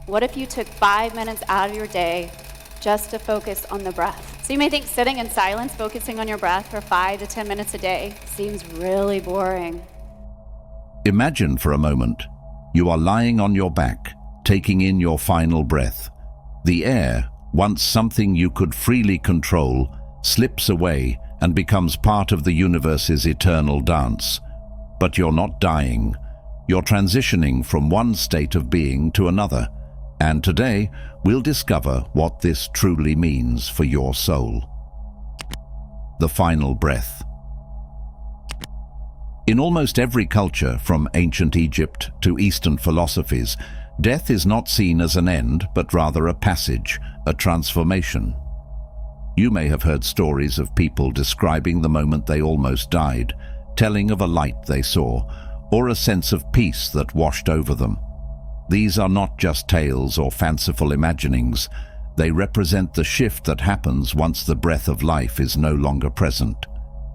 What if you took 5 minutes out of your day just to focus on the breath? So you may think sitting in silence, focusing on your breath for 5 to 10 minutes a day seems really boring. Imagine for a moment, you are lying on your back, taking in your final breath. The air, once something you could freely control, slips away and becomes part of the universe's eternal dance. But you're not dying. You're transitioning from one state of being to another. And today, we'll discover what this truly means for your soul. The final breath. In almost every culture, from ancient Egypt to Eastern philosophies, death is not seen as an end, but rather a passage, a transformation. You may have heard stories of people describing the moment they almost died, telling of a light they saw, or a sense of peace that washed over them. These are not just tales or fanciful imaginings. They represent the shift that happens once the breath of life is no longer present.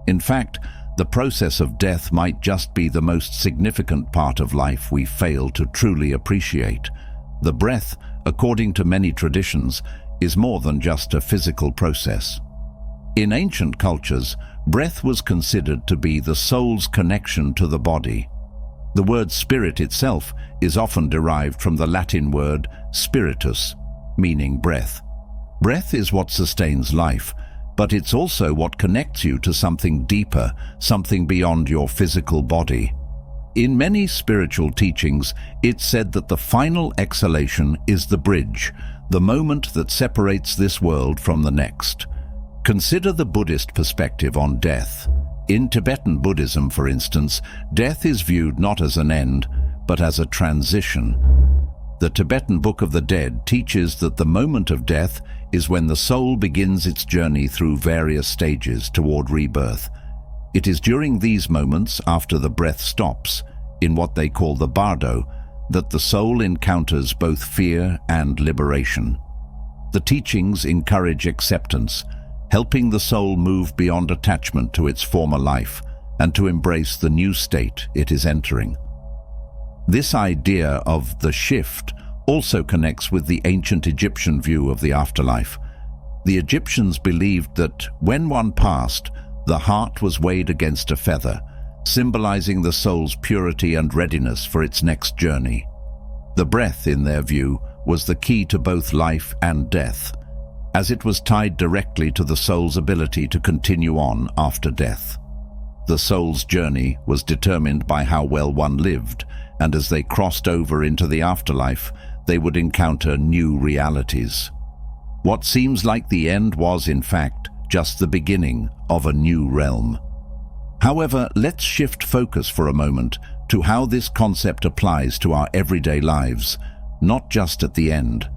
In fact, the process of death might just be the most significant part of life we fail to truly appreciate. The breath, according to many traditions, is more than just a physical process. In ancient cultures, breath was considered to be the soul's connection to the body. The word spirit itself is often derived from the Latin word spiritus, meaning breath. Breath is what sustains life, but it's also what connects you to something deeper, something beyond your physical body. In many spiritual teachings, it's said that the final exhalation is the bridge, the moment that separates this world from the next. Consider the Buddhist perspective on death. In Tibetan Buddhism, for instance, death is viewed not as an end, but as a transition. The Tibetan Book of the Dead teaches that the moment of death is when the soul begins its journey through various stages toward rebirth. It is during these moments, after the breath stops, in what they call the bardo, that the soul encounters both fear and liberation. The teachings encourage acceptance, helping the soul move beyond attachment to its former life and to embrace the new state it is entering. This idea of the shift also connects with the ancient Egyptian view of the afterlife. The Egyptians believed that when one passed, the heart was weighed against a feather, symbolizing the soul's purity and readiness for its next journey. The breath, in their view, was the key to both life and death, as it was tied directly to the soul's ability to continue on after death. The soul's journey was determined by how well one lived, and as they crossed over into the afterlife, they would encounter new realities. What seems like the end was, in fact, just the beginning of a new realm. However, let's shift focus for a moment to how this concept applies to our everyday lives, not just at the end.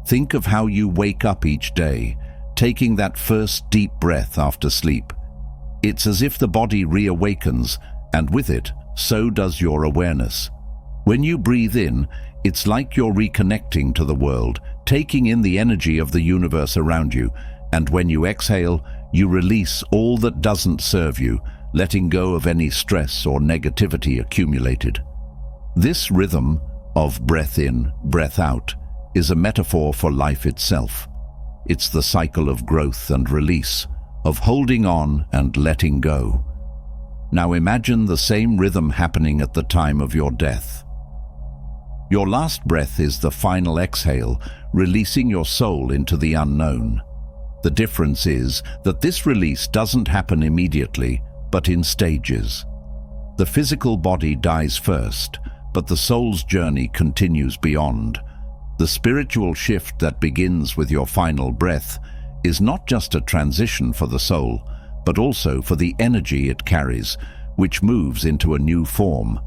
Think of how you wake up each day, taking that first deep breath after sleep. It's as if the body reawakens, and with it, so does your awareness. When you breathe in, it's like you're reconnecting to the world, taking in the energy of the universe around you, and when you exhale, you release all that doesn't serve you, letting go of any stress or negativity accumulated. This rhythm of breath in, breath out is a metaphor for life itself. It's the cycle of growth and release, of holding on and letting go. Now imagine the same rhythm happening at the time of your death. Your last breath is the final exhale, releasing your soul into the unknown. The difference is that this release doesn't happen immediately, but in stages. The physical body dies first, but the soul's journey continues beyond. The spiritual shift that begins with your final breath is not just a transition for the soul, but also for the energy it carries, which moves into a new form.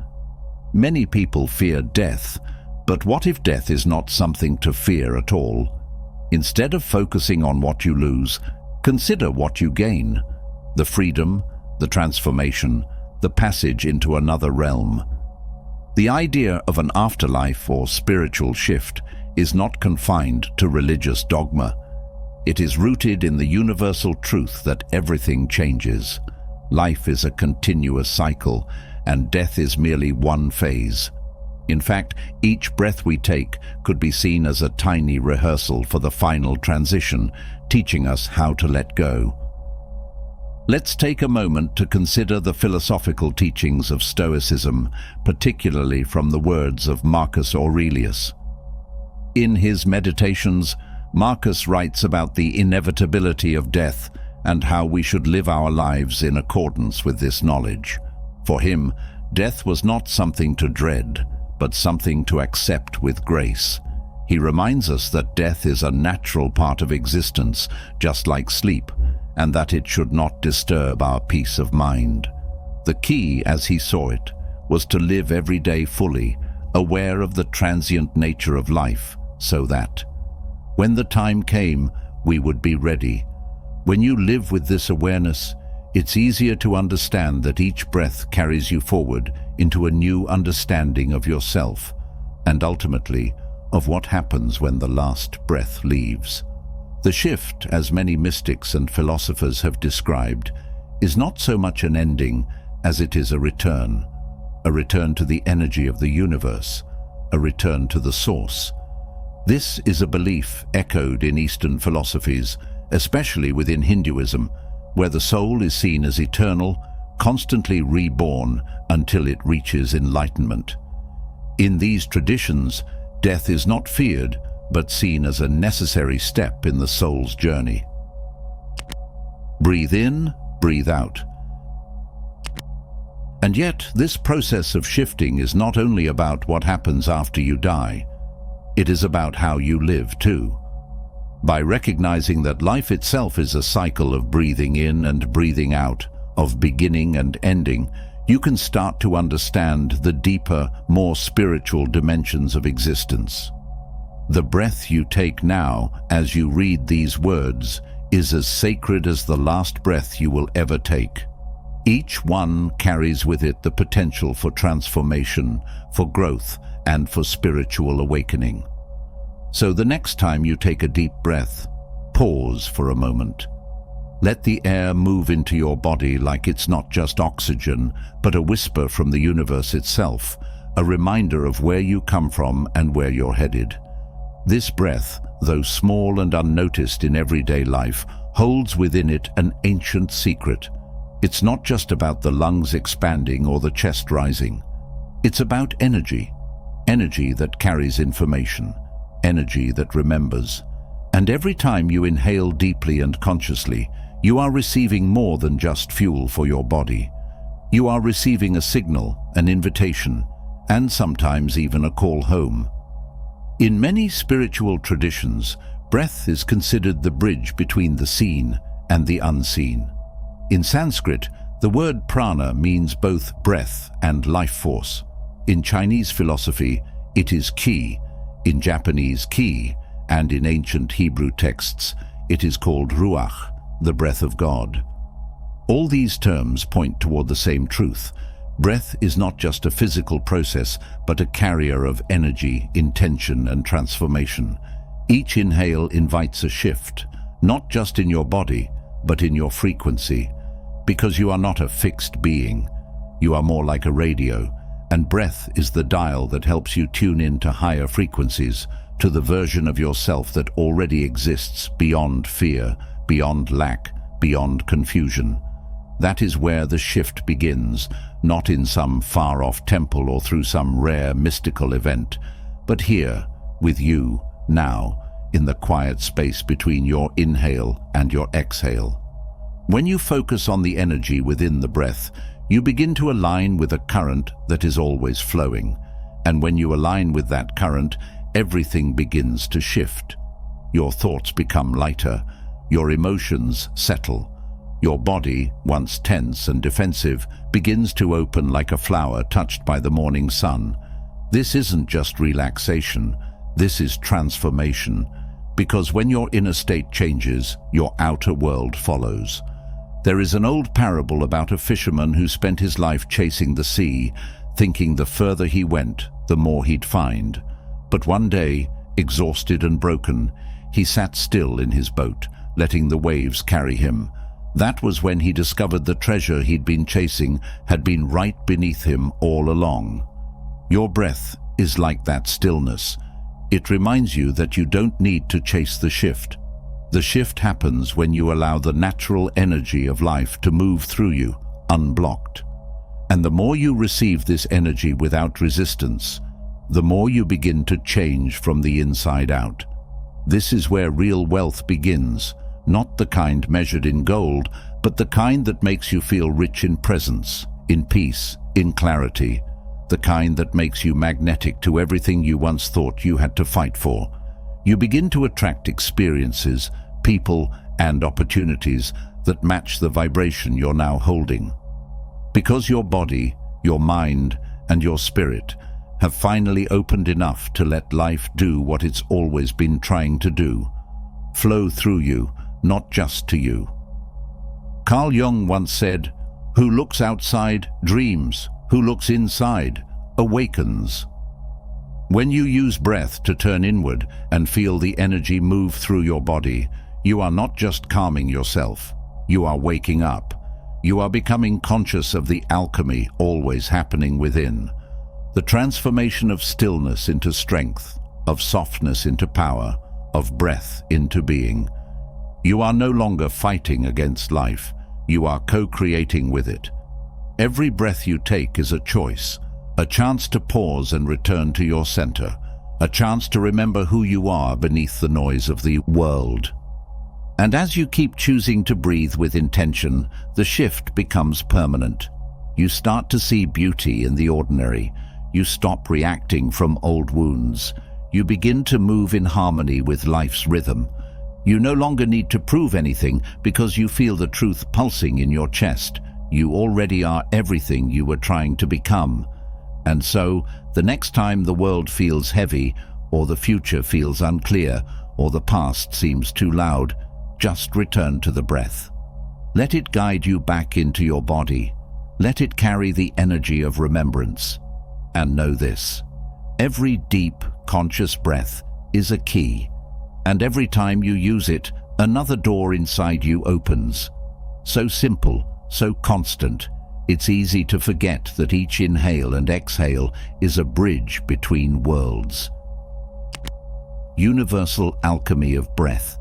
Many people fear death, but what if death is not something to fear at all? Instead of focusing on what you lose, consider what you gain: the freedom, the transformation, the passage into another realm. The idea of an afterlife or spiritual shift is not confined to religious dogma. It is rooted in the universal truth that everything changes. Life is a continuous cycle, and death is merely one phase. In fact, each breath we take could be seen as a tiny rehearsal for the final transition, teaching us how to let go. Let's take a moment to consider the philosophical teachings of Stoicism, particularly from the words of Marcus Aurelius. In his Meditations, Marcus writes about the inevitability of death and how we should live our lives in accordance with this knowledge. For him, death was not something to dread, but something to accept with grace. He reminds us that death is a natural part of existence, just like sleep, and that it should not disturb our peace of mind. The key, as he saw it, was to live every day fully, aware of the transient nature of life, so that, when the time came, we would be ready. When you live with this awareness, it's easier to understand that each breath carries you forward into a new understanding of yourself, and ultimately, of what happens when the last breath leaves. The shift, as many mystics and philosophers have described, is not so much an ending as it is a return to the energy of the universe, a return to the source. This is a belief echoed in Eastern philosophies, especially within Hinduism, where the soul is seen as eternal, constantly reborn until it reaches enlightenment. In these traditions, death is not feared, but seen as a necessary step in the soul's journey. Breathe in, breathe out. And yet, this process of shifting is not only about what happens after you die. It is about how you live too. By recognizing that life itself is a cycle of breathing in and breathing out, of beginning and ending, you can start to understand the deeper, more spiritual dimensions of existence. The breath you take now, as you read these words, is as sacred as the last breath you will ever take. Each one carries with it the potential for transformation, for growth, and for spiritual awakening. So the next time you take a deep breath, pause for a moment. Let the air move into your body like it's not just oxygen, but a whisper from the universe itself, a reminder of where you come from and where you're headed. This breath, though small and unnoticed in everyday life, holds within it an ancient secret. It's not just about the lungs expanding or the chest rising. It's about energy that carries information, energy that remembers. And every time you inhale deeply and consciously, you are receiving more than just fuel for your body. You are receiving a signal, an invitation, and sometimes even a call home. In many spiritual traditions, breath is considered the bridge between the seen and the unseen. In Sanskrit, the word prana means both breath and life force. In Chinese philosophy, it is ki. In Japanese, ki, and in ancient Hebrew texts, it is called ruach, the breath of God. All these terms point toward the same truth. Breath is not just a physical process, but a carrier of energy, intention, and transformation. Each inhale invites a shift, not just in your body, but in your frequency. Because you are not a fixed being. You are more like a radio, and breath is the dial that helps you tune in to higher frequencies, to the version of yourself that already exists beyond fear, beyond lack, beyond confusion. That is where the shift begins, not in some far-off temple or through some rare mystical event, but here, with you, now, in the quiet space between your inhale and your exhale. When you focus on the energy within the breath, you begin to align with a current that is always flowing. And when you align with that current, everything begins to shift. Your thoughts become lighter, your emotions settle. Your body, once tense and defensive, begins to open like a flower touched by the morning sun. This isn't just relaxation, this is transformation. Because when your inner state changes, your outer world follows. There is an old parable about a fisherman who spent his life chasing the sea, thinking the further he went, the more he'd find. But one day, exhausted and broken, he sat still in his boat, letting the waves carry him. That was when he discovered the treasure he'd been chasing had been right beneath him all along. Your breath is like that stillness. It reminds you that you don't need to chase the shift. The shift happens when you allow the natural energy of life to move through you, unblocked. And the more you receive this energy without resistance, the more you begin to change from the inside out. This is where real wealth begins, not the kind measured in gold, but the kind that makes you feel rich in presence, in peace, in clarity, the kind that makes you magnetic to everything you once thought you had to fight for. You begin to attract experiences, people, and opportunities that match the vibration you're now holding. Because your body, your mind, and your spirit have finally opened enough to let life do what it's always been trying to do, flow through you, not just to you. Carl Jung once said, "Who looks outside dreams, who looks inside awakens." When you use breath to turn inward and feel the energy move through your body, you are not just calming yourself, you are waking up. You are becoming conscious of the alchemy always happening within. The transformation of stillness into strength, of softness into power, of breath into being. You are no longer fighting against life, you are co-creating with it. Every breath you take is a choice, a chance to pause and return to your center, a chance to remember who you are beneath the noise of the world. And as you keep choosing to breathe with intention, the shift becomes permanent. You start to see beauty in the ordinary. You stop reacting from old wounds. You begin to move in harmony with life's rhythm. You no longer need to prove anything because you feel the truth pulsing in your chest. You already are everything you were trying to become. And so, the next time the world feels heavy, or the future feels unclear, or the past seems too loud, just return to the breath. Let it guide you back into your body. Let it carry the energy of remembrance. And know this: every deep, conscious breath is a key, and every time you use it, another door inside you opens. So simple, so constant, it's easy to forget that each inhale and exhale is a bridge between worlds. Universal alchemy of breath.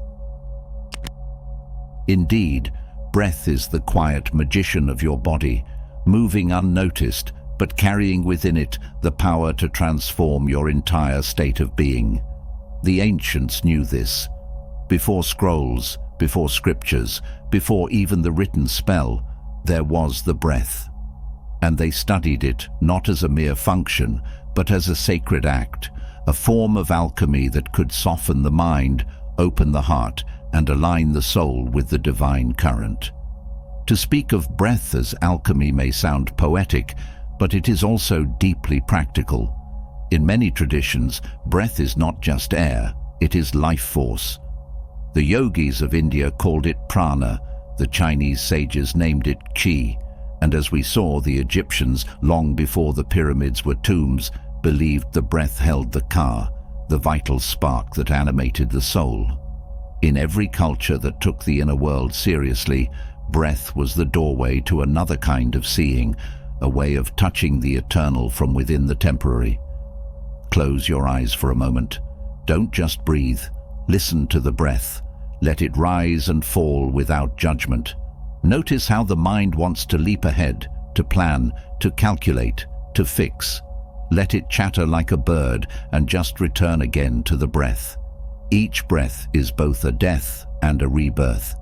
Indeed, breath is the quiet magician of your body, moving unnoticed, but carrying within it the power to transform your entire state of being. The ancients knew this. Before scrolls, before scriptures, before even the written spell, there was the breath. And they studied it not as a mere function, but as a sacred act, a form of alchemy that could soften the mind, open the heart, and align the soul with the divine current. To speak of breath as alchemy may sound poetic, but it is also deeply practical. In many traditions, breath is not just air, it is life force. The yogis of India called it prana, the Chinese sages named it qi, and as we saw, the Egyptians, long before the pyramids were tombs, believed the breath held the ka, the vital spark that animated the soul. In every culture that took the inner world seriously, breath was the doorway to another kind of seeing, a way of touching the eternal from within the temporary. Close your eyes for a moment. Don't just breathe. Listen to the breath. Let it rise and fall without judgment. Notice how the mind wants to leap ahead, to plan, to calculate, to fix. Let it chatter like a bird and just return again to the breath. Each breath is both a death and a rebirth.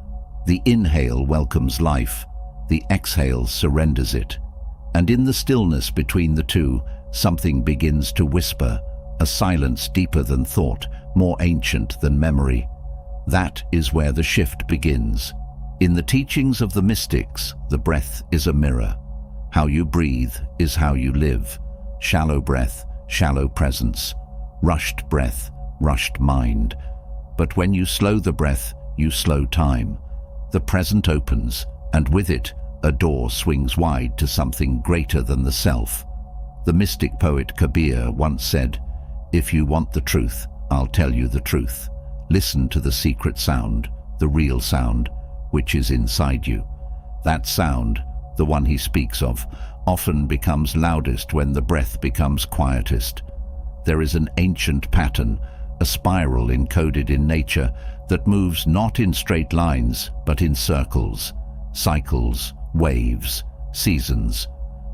The inhale welcomes life. The exhale surrenders it. And in the stillness between the two, something begins to whisper, a silence deeper than thought, more ancient than memory. That is where the shift begins. In the teachings of the mystics, the breath is a mirror. How you breathe is how you live. Shallow breath, shallow presence. Rushed breath, rushed mind. But when you slow the breath, you slow time. The present opens, and with it, a door swings wide to something greater than the self. The mystic poet Kabir once said, "If you want the truth, I'll tell you the truth. Listen to the secret sound, the real sound, which is inside you." That sound, the one he speaks of, often becomes loudest when the breath becomes quietest. There is an ancient pattern, a spiral encoded in nature that moves not in straight lines, but in circles, cycles, waves, seasons.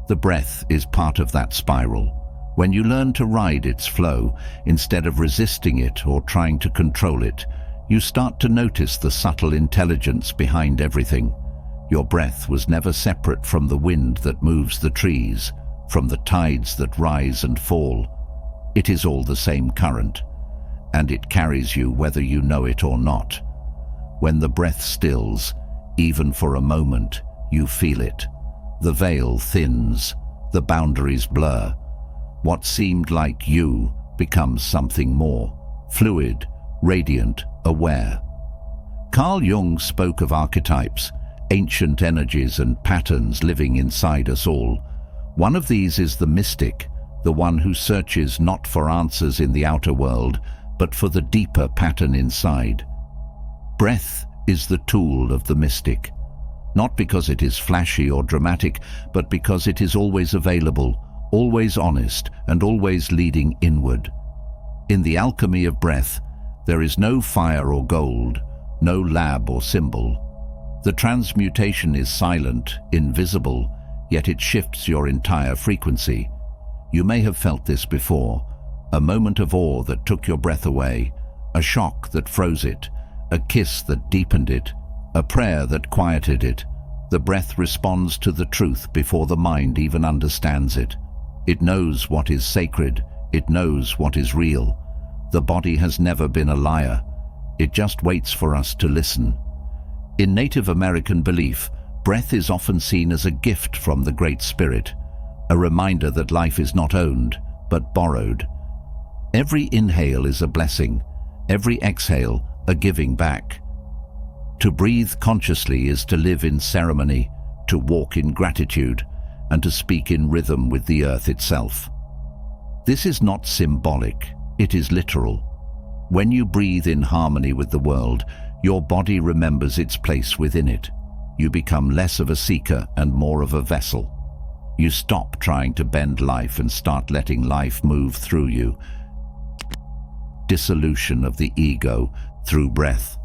The breath is part of that spiral. When you learn to ride its flow, instead of resisting it or trying to control it, you start to notice the subtle intelligence behind everything. Your breath was never separate from the wind that moves the trees, from the tides that rise and fall. It is all the same current, and it carries you whether you know it or not. When the breath stills, even for a moment, you feel it. The veil thins, the boundaries blur. What seemed like you becomes something more, fluid, radiant, aware. Carl Jung spoke of archetypes, ancient energies and patterns living inside us all. One of these is the mystic, the one who searches not for answers in the outer world, but for the deeper pattern inside. Breath is the tool of the mystic, not because it is flashy or dramatic, but because it is always available, always honest, and always leading inward. In the alchemy of breath, there is no fire or gold, no lab or symbol. The transmutation is silent, invisible, yet it shifts your entire frequency. You may have felt this before, a moment of awe that took your breath away, a shock that froze it, a kiss that deepened it, a prayer that quieted it. The breath responds to the truth before the mind even understands it. It knows what is sacred, it knows what is real. The body has never been a liar. It just waits for us to listen. In Native American belief, breath is often seen as a gift from the Great Spirit, a reminder that life is not owned, but borrowed. Every inhale is a blessing, every exhale a giving back. To breathe consciously is to live in ceremony, to walk in gratitude, and to speak in rhythm with the earth itself. This is not symbolic, it is literal. When you breathe in harmony with the world, your body remembers its place within it. You become less of a seeker and more of a vessel. You stop trying to bend life and start letting life move through you. Dissolution of the ego through breath.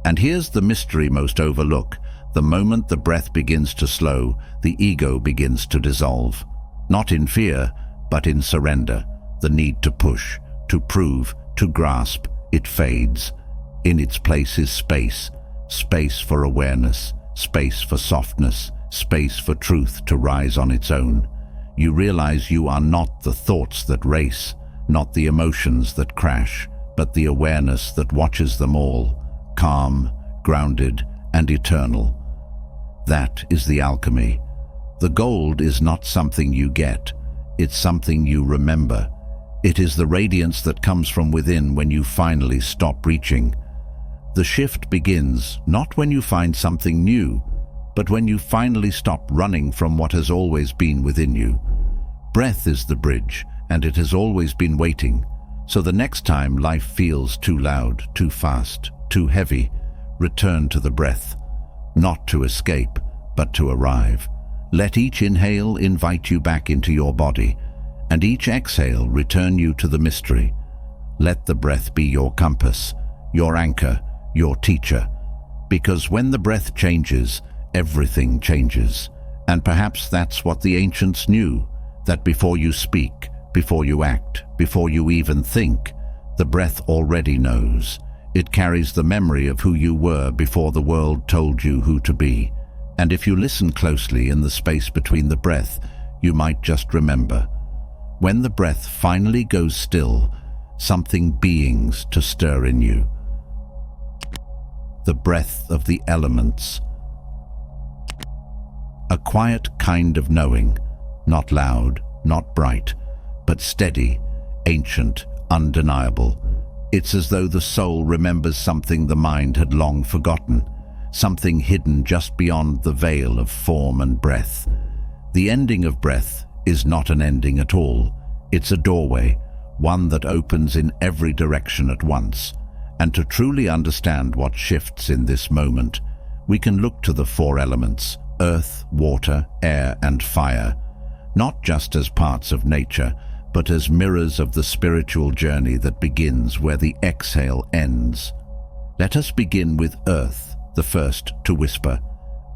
And here's the mystery most overlooked. The moment the breath begins to slow, the ego begins to dissolve. Not in fear, but in surrender. The need to push, to prove, to grasp, it fades. In its place is space. Space for awareness, space for softness, space for truth to rise on its own. You realize you are not the thoughts that race, not the emotions that crash, but the awareness that watches them all, calm, grounded, and eternal. That is the alchemy. The gold is not something you get, it's something you remember. It is the radiance that comes from within when you finally stop reaching. The shift begins not when you find something new, but when you finally stop running from what has always been within you. Breath is the bridge, and it has always been waiting. So the next time life feels too loud, too fast, too heavy, return to the breath. Not to escape, but to arrive. Let each inhale invite you back into your body, and each exhale return you to the mystery. Let the breath be your compass, your anchor, your teacher. Because when the breath changes, everything changes. And perhaps that's what the ancients knew, that before you speak, before you act, before you even think, the breath already knows. It carries the memory of who you were before the world told you who to be. And if you listen closely in the space between the breath, you might just remember. When the breath finally goes still, something beings to stir in you. The breath of the elements. A quiet kind of knowing, not loud, not bright, but steady, ancient, undeniable. It's as though the soul remembers something the mind had long forgotten, something hidden just beyond the veil of form and breath. The ending of breath is not an ending at all. It's a doorway, one that opens in every direction at once. And to truly understand what shifts in this moment, we can look to the four elements, earth, water, air, and fire, not just as parts of nature, but as mirrors of the spiritual journey that begins where the exhale ends. Let us begin with Earth, the first to whisper.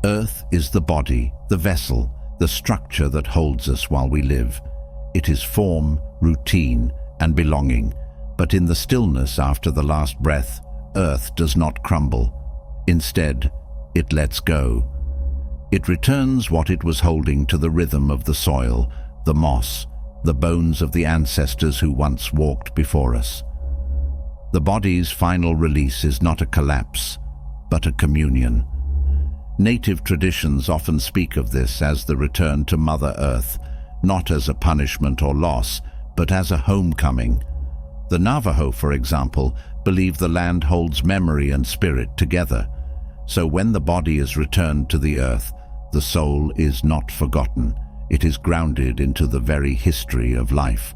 Earth is the body, the vessel, the structure that holds us while we live. It is form, routine, and belonging. But in the stillness after the last breath, Earth does not crumble. Instead, it lets go. It returns what it was holding to the rhythm of the soil, the moss, the bones of the ancestors who once walked before us. The body's final release is not a collapse, but a communion. Native traditions often speak of this as the return to Mother Earth, not as a punishment or loss, but as a homecoming. The Navajo, for example, believe the land holds memory and spirit together. So when the body is returned to the earth, the soul is not forgotten. It is grounded into the very history of life.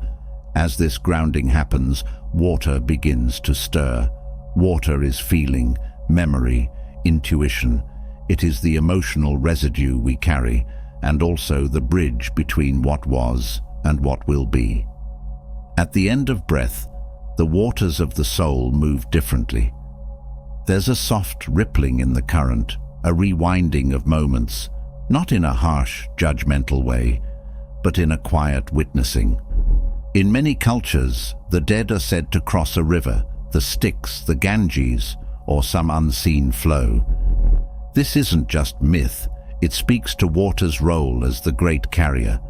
As this grounding happens, water begins to stir. Water is feeling, memory, intuition. It is the emotional residue we carry, and also the bridge between what was and what will be. At the end of breath, the waters of the soul move differently. There's a soft rippling in the current, a rewinding of moments, not in a harsh, judgmental way, but in a quiet witnessing. In many cultures, the dead are said to cross a river, the Styx, the Ganges, or some unseen flow. This isn't just myth, it speaks to water's role as the great carrier.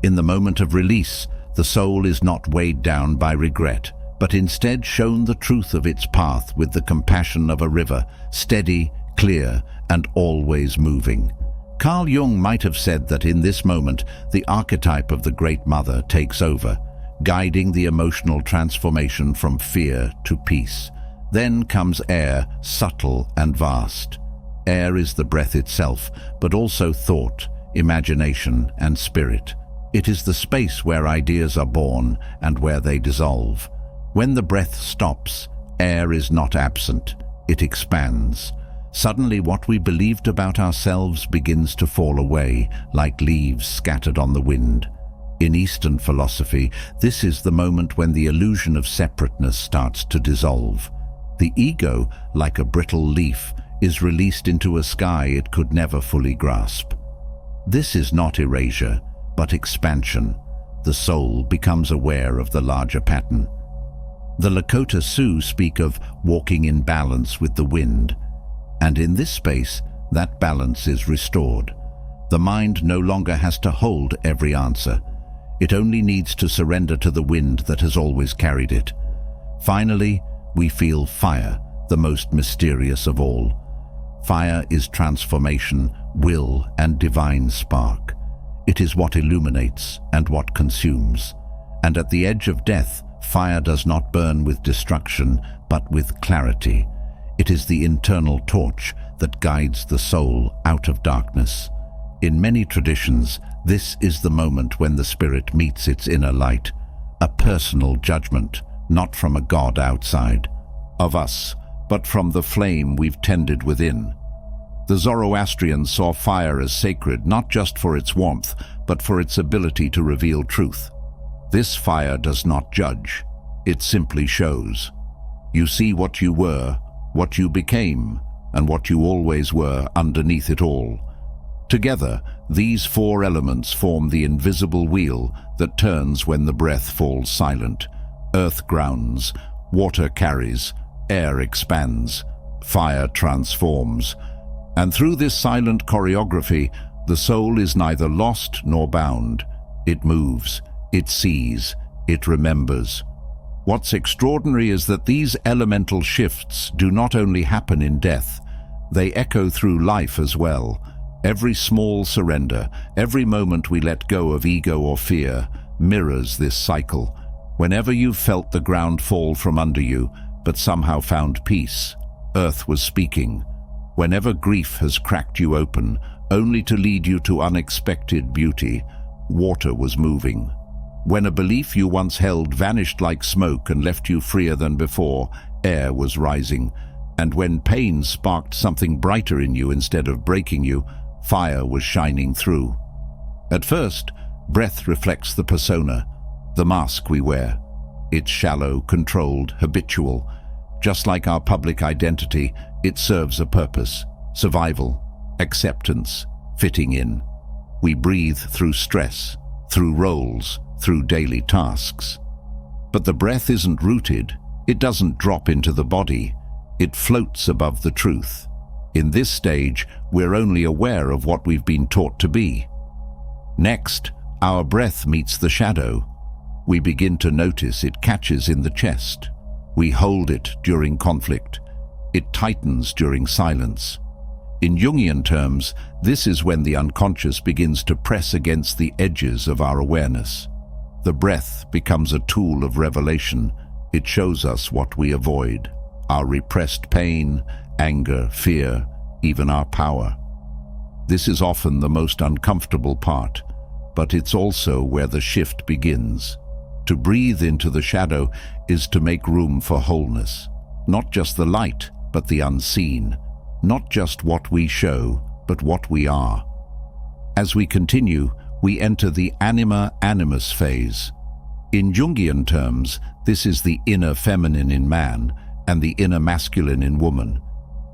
In the moment of release, the soul is not weighed down by regret, but instead shown the truth of its path with the compassion of a river, steady, clear, and always moving. Carl Jung might have said that in this moment, the archetype of the Great Mother takes over, guiding the emotional transformation from fear to peace. Then comes air, subtle and vast. Air is the breath itself, but also thought, imagination, and spirit. It is the space where ideas are born and where they dissolve. When the breath stops, air is not absent, it expands. Suddenly what we believed about ourselves begins to fall away, like leaves scattered on the wind. In Eastern philosophy, this is the moment when the illusion of separateness starts to dissolve. The ego, like a brittle leaf, is released into a sky it could never fully grasp. This is not erasure, but expansion. The soul becomes aware of the larger pattern. The Lakota Sioux speak of walking in balance with the wind, and in this space, that balance is restored. The mind no longer has to hold every answer. It only needs to surrender to the wind that has always carried it. Finally, we feel fire, the most mysterious of all. Fire is transformation, will, and divine spark. It is what illuminates and what consumes. And at the edge of death, fire does not burn with destruction, but with clarity. It is the internal torch that guides the soul out of darkness. In many traditions, this is the moment when the spirit meets its inner light, a personal judgment, not from a god outside of us, but from the flame we've tended within. The Zoroastrians saw fire as sacred not just for its warmth, but for its ability to reveal truth. This fire does not judge, it simply shows. You see what you were, what you became, and what you always were underneath it all. Together, these four elements form the invisible wheel that turns when the breath falls silent. Earth grounds, water carries, air expands, fire transforms. And through this silent choreography, the soul is neither lost nor bound. It moves, it sees, it remembers. What's extraordinary is that these elemental shifts do not only happen in death, they echo through life as well. Every small surrender, every moment we let go of ego or fear, mirrors this cycle. Whenever you've felt the ground fall from under you, but somehow found peace, Earth was speaking. Whenever grief has cracked you open, only to lead you to unexpected beauty, water was moving. When a belief you once held vanished like smoke and left you freer than before, air was rising. And when pain sparked something brighter in you instead of breaking you, fire was shining through. At first, breath reflects the persona. The mask we wear. It's shallow, controlled, habitual. Just like our public identity, it serves a purpose: survival, acceptance, fitting in. We breathe through stress, through roles, through daily tasks. But the breath isn't rooted. It doesn't drop into the body. It floats above the truth. In this stage, we're only aware of what we've been taught to be. Next, our breath meets the shadow. We begin to notice it catches in the chest. We hold it during conflict. It tightens during silence. In Jungian terms, this is when the unconscious begins to press against the edges of our awareness. The breath becomes a tool of revelation. It shows us what we avoid: our repressed pain, anger, fear, even our power. This is often the most uncomfortable part, but it's also where the shift begins. To breathe into the shadow is to make room for wholeness. Not just the light, but the unseen. Not just what we show, but what we are. As we continue, we enter the anima-animus phase. In Jungian terms, this is the inner feminine in man and the inner masculine in woman.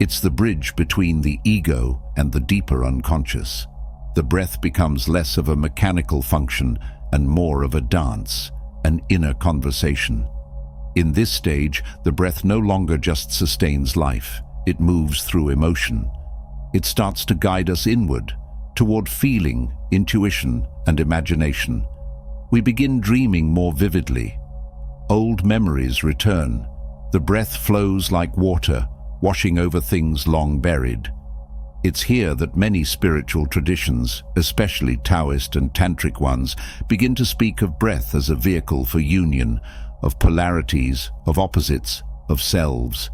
It's the bridge between the ego and the deeper unconscious. The breath becomes less of a mechanical function and more of a dance, an inner conversation. In this stage, the breath no longer just sustains life. It moves through emotion. It starts to guide us inward, toward feeling, intuition, and imagination. We begin dreaming more vividly. Old memories return. The breath flows like water, washing over things long buried. It's here that many spiritual traditions, especially Taoist and Tantric ones, begin to speak of breath as a vehicle for union, of polarities, of opposites, of selves.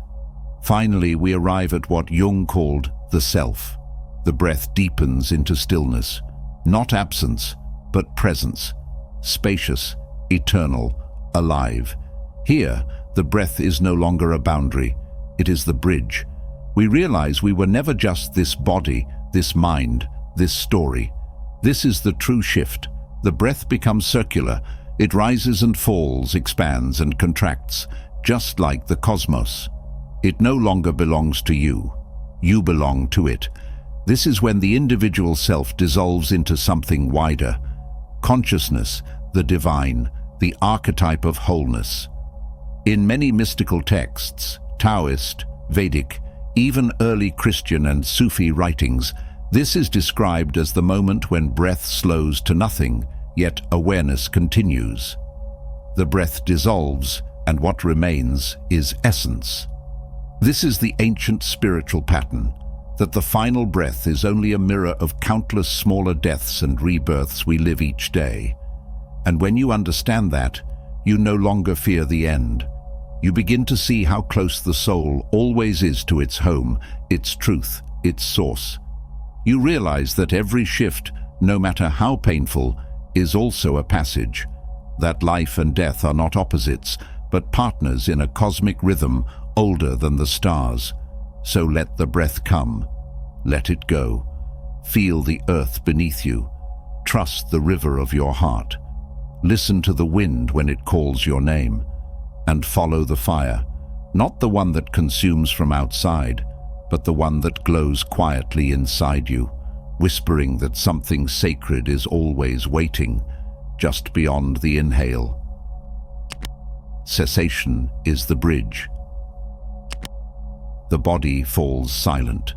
Finally, we arrive at what Jung called the self. The breath deepens into stillness, not absence, but presence, spacious, eternal, alive. Here, the breath is no longer a boundary. It is the bridge. We realize we were never just this body, this mind, this story. This is the true shift. The breath becomes circular. It rises and falls, expands and contracts, just like the cosmos. It no longer belongs to you. You belong to it. This is when the individual self dissolves into something wider. Consciousness, the divine, the archetype of wholeness. In many mystical texts, Taoist, Vedic, even early Christian and Sufi writings, this is described as the moment when breath slows to nothing, yet awareness continues. The breath dissolves, and what remains is essence. This is the ancient spiritual pattern, that the final breath is only a mirror of countless smaller deaths and rebirths we live each day. And when you understand that, you no longer fear the end. You begin to see how close the soul always is to its home, its truth, its source. You realize that every shift, no matter how painful, is also a passage. That life and death are not opposites, but partners in a cosmic rhythm older than the stars. So let the breath come. Let it go. Feel the earth beneath you. Trust the river of your heart. Listen to the wind when it calls your name. And follow the fire, not the one that consumes from outside, but the one that glows quietly inside you, whispering that something sacred is always waiting, just beyond the inhale. Cessation is the bridge. The body falls silent.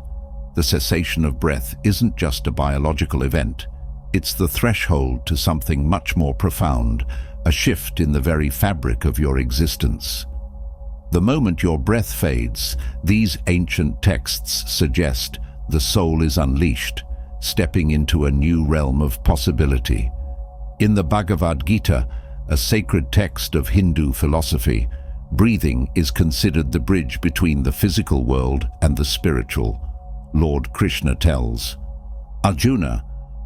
The cessation of breath isn't just a biological event. It's the threshold to something much more profound, a shift in the very fabric of your existence. The moment your breath fades, these ancient texts suggest the soul is unleashed, stepping into a new realm of possibility. In the Bhagavad Gita, a sacred text of Hindu philosophy, breathing is considered the bridge between the physical world and the spiritual. Lord Krishna tells Arjuna,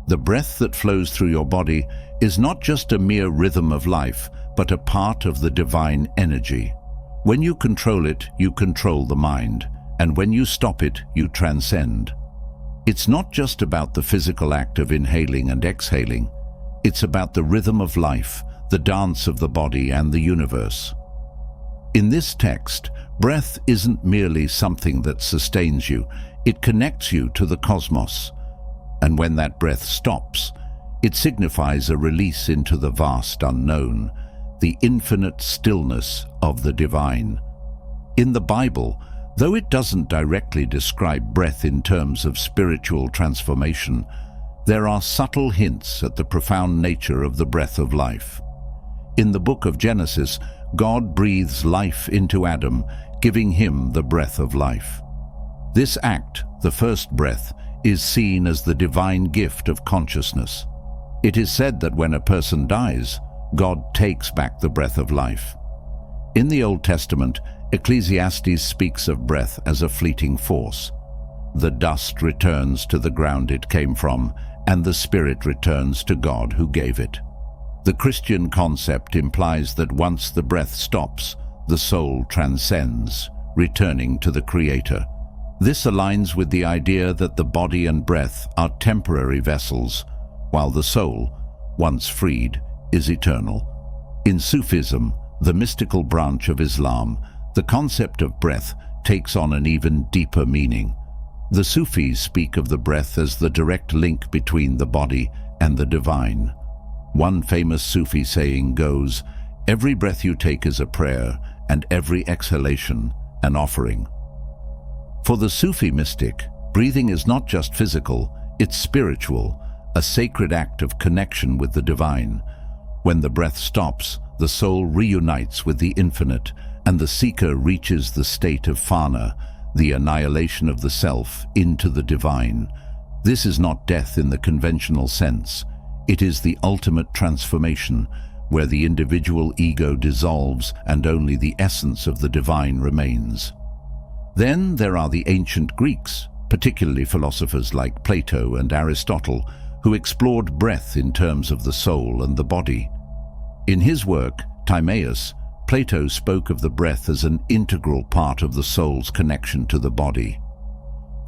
the breath that flows through your body is not just a mere rhythm of life, but a part of the divine energy. When you control it, you control the mind, and when you stop it, you transcend. It's not just about the physical act of inhaling and exhaling. It's about the rhythm of life, the dance of the body and the universe. In this text, breath isn't merely something that sustains you, it connects you to the cosmos. And when that breath stops, it signifies a release into the vast unknown, the infinite stillness of the divine. In the Bible, though it doesn't directly describe breath in terms of spiritual transformation, there are subtle hints at the profound nature of the breath of life. In the book of Genesis, God breathes life into Adam, giving him the breath of life. This act, the first breath, is seen as the divine gift of consciousness. It is said that when a person dies, God takes back the breath of life. In the Old Testament, Ecclesiastes speaks of breath as a fleeting force. The dust returns to the ground it came from, and the spirit returns to God who gave it. The Christian concept implies that once the breath stops, the soul transcends, returning to the Creator. This aligns with the idea that the body and breath are temporary vessels, while the soul, once freed, is eternal. In Sufism, the mystical branch of Islam, the concept of breath takes on an even deeper meaning. The Sufis speak of the breath as the direct link between the body and the divine. One famous Sufi saying goes, "Every breath you take is a prayer, and every exhalation an offering." For the Sufi mystic, breathing is not just physical, it's spiritual, a sacred act of connection with the divine. When the breath stops, the soul reunites with the infinite, and the seeker reaches the state of fana, the annihilation of the self, into the divine. This is not death in the conventional sense. It is the ultimate transformation, where the individual ego dissolves and only the essence of the divine remains. Then there are the ancient Greeks, particularly philosophers like Plato and Aristotle, who explored breath in terms of the soul and the body. In his work, Timaeus, Plato spoke of the breath as an integral part of the soul's connection to the body.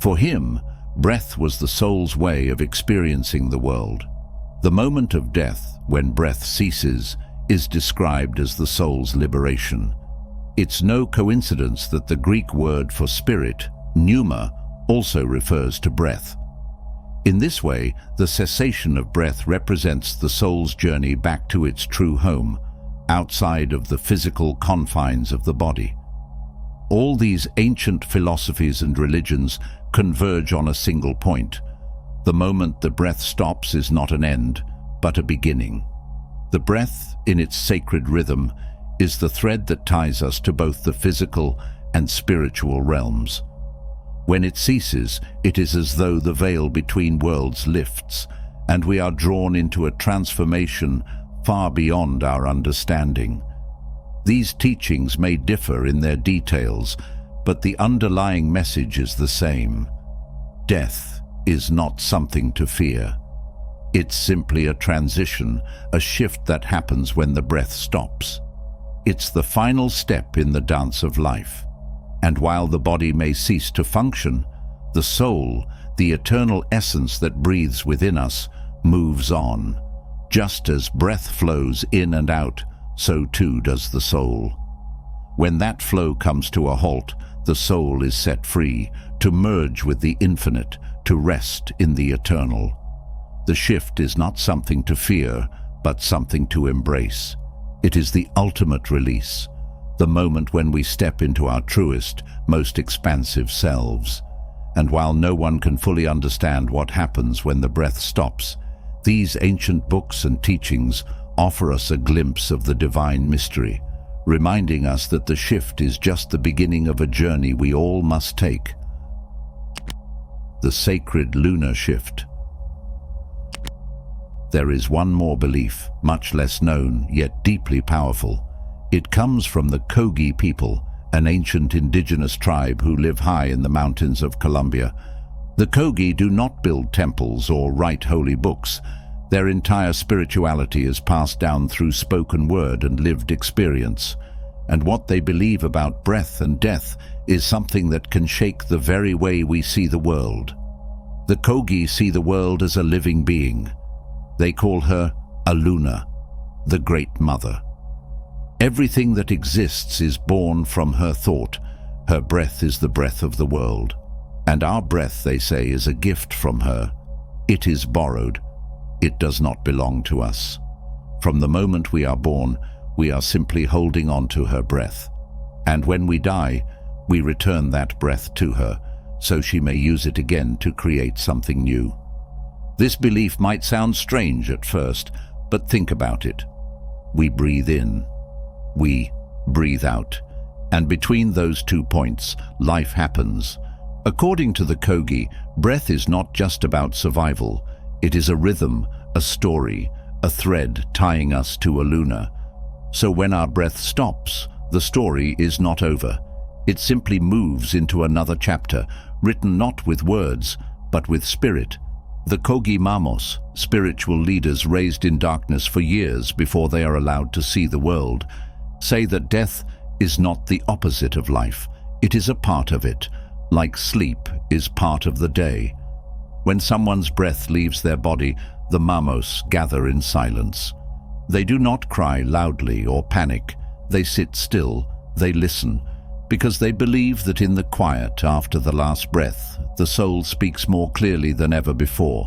For him, breath was the soul's way of experiencing the world. The moment of death, when breath ceases, is described as the soul's liberation. It's no coincidence that the Greek word for spirit, pneuma, also refers to breath. In this way, the cessation of breath represents the soul's journey back to its true home, outside of the physical confines of the body. All these ancient philosophies and religions converge on a single point. The moment the breath stops is not an end, but a beginning. The breath, in its sacred rhythm, is the thread that ties us to both the physical and spiritual realms. When it ceases, it is as though the veil between worlds lifts, and we are drawn into a transformation far beyond our understanding. These teachings may differ in their details, but the underlying message is the same. Death is not something to fear. It's simply a transition, a shift that happens when the breath stops. It's the final step in the dance of life. And while the body may cease to function, the soul, the eternal essence that breathes within us, moves on. Just as breath flows in and out, so too does the soul. When that flow comes to a halt, the soul is set free, to merge with the infinite, to rest in the eternal. The shift is not something to fear, but something to embrace. It is the ultimate release, the moment when we step into our truest, most expansive selves. And while no one can fully understand what happens when the breath stops, these ancient books and teachings offer us a glimpse of the divine mystery, reminding us that the shift is just the beginning of a journey we all must take. The sacred lunar shift. There is one more belief, much less known, yet deeply powerful. It comes from the Kogi people, an ancient indigenous tribe who live high in the mountains of Colombia. The Kogi do not build temples or write holy books. Their entire spirituality is passed down through spoken word and lived experience. And what they believe about breath and death is something that can shake the very way we see the world. The Kogi see the world as a living being. They call her a Luna, the Great Mother. Everything that exists is born from her thought. Her breath is the breath of the world. And our breath, they say, is a gift from her. It is borrowed. It does not belong to us. From the moment we are born, we are simply holding on to her breath. And when we die, we return that breath to her, so she may use it again to create something new. This belief might sound strange at first, but think about it. We breathe in. We breathe out. And between those 2 points, life happens. According to the Kogi, breath is not just about survival. It is a rhythm, a story, a thread tying us to a luna. So when our breath stops, the story is not over. It simply moves into another chapter, written not with words, but with spirit. The Kogi Mamos, spiritual leaders raised in darkness for years before they are allowed to see the world, say that death is not the opposite of life. It is a part of it, like sleep is part of the day. When someone's breath leaves their body, the Mamos gather in silence. They do not cry loudly or panic. They sit still, they listen, because they believe that in the quiet after the last breath, the soul speaks more clearly than ever before.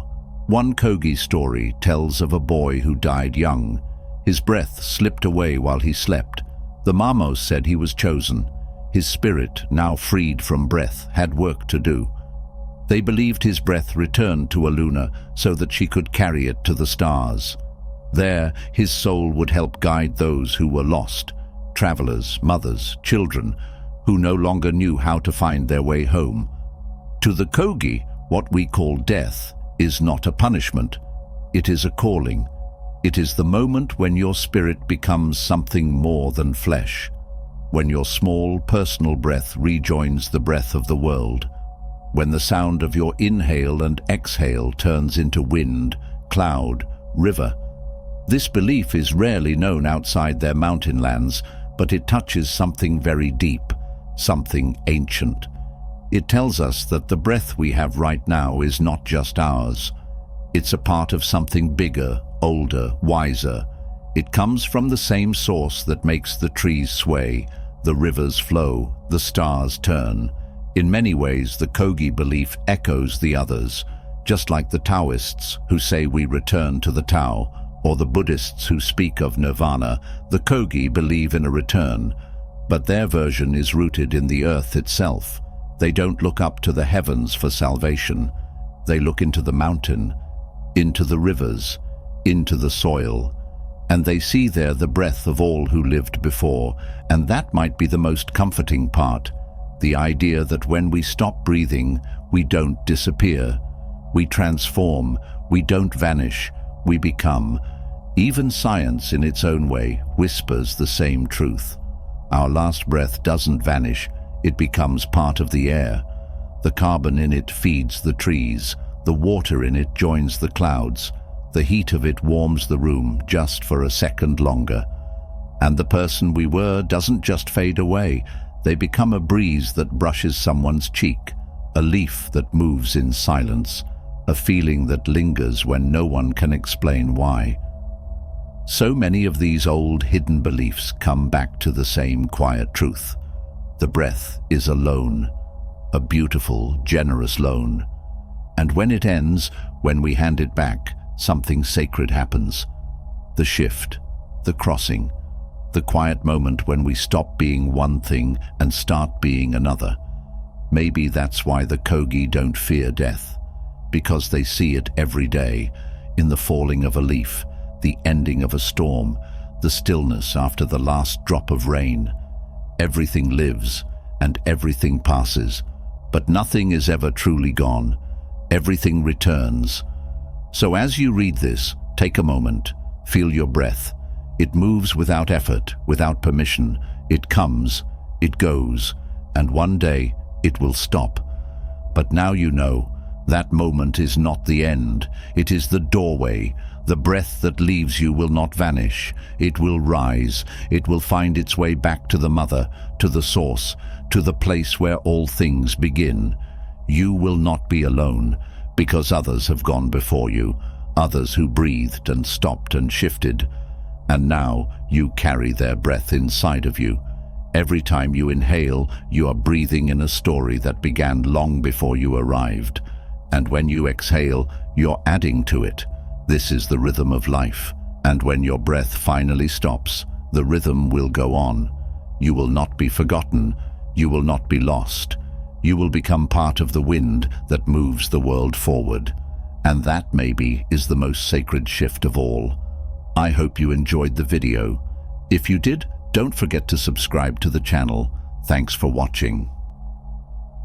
One Kogi story tells of a boy who died young. His breath slipped away while he slept. The Mamos said he was chosen. His spirit, now freed from breath, had work to do. They believed his breath returned to Aluna so that she could carry it to the stars. There, his soul would help guide those who were lost, travelers, mothers, children, who no longer knew how to find their way home. To the Kogi, what we call death is not a punishment. It is a calling. It is the moment when your spirit becomes something more than flesh, when your small personal breath rejoins the breath of the world, when the sound of your inhale and exhale turns into wind, cloud, river. This belief is rarely known outside their mountain lands, but it touches something very deep, something ancient. It tells us that the breath we have right now is not just ours. It's a part of something bigger, older, wiser. It comes from the same source that makes the trees sway, the rivers flow, the stars turn. In many ways, the Kogi belief echoes the others, just like the Taoists who say we return to the Tao, or the Buddhists who speak of nirvana. The Kogi believe in a return, but their version is rooted in the earth itself. They don't look up to the heavens for salvation. They look into the mountain, into the rivers, into the soil, and they see there the breath of all who lived before, and that might be the most comforting part. The idea that when we stop breathing, we don't disappear. We transform, we don't vanish, we become. Even science in its own way whispers the same truth. Our last breath doesn't vanish, it becomes part of the air. The carbon in it feeds the trees, the water in it joins the clouds, the heat of it warms the room just for a second longer. And the person we were doesn't just fade away. They become a breeze that brushes someone's cheek, a leaf that moves in silence, a feeling that lingers when no one can explain why. So many of these old hidden beliefs come back to the same quiet truth. The breath is a loan, a beautiful, generous loan. And when it ends, when we hand it back, something sacred happens. The shift, the crossing, the quiet moment when we stop being one thing and start being another. Maybe that's why the Kogi don't fear death, because they see it every day, in the falling of a leaf, the ending of a storm, the stillness after the last drop of rain. Everything lives and everything passes, but nothing is ever truly gone. Everything returns. So as you read this, take a moment, feel your breath. It moves without effort, without permission. It comes, it goes, and one day it will stop. But now you know, that moment is not the end. It is the doorway. The breath that leaves you will not vanish. It will rise. It will find its way back to the mother, to the source, to the place where all things begin. You will not be alone, because others have gone before you, others who breathed and stopped and shifted. And now you carry their breath inside of you. Every time you inhale, you are breathing in a story that began long before you arrived. And when you exhale, you're adding to it. This is the rhythm of life. And when your breath finally stops, the rhythm will go on. You will not be forgotten. You will not be lost. You will become part of the wind that moves the world forward. And that, maybe, is the most sacred shift of all. I hope you enjoyed the video. If you did, don't forget to subscribe to the channel. Thanks for watching.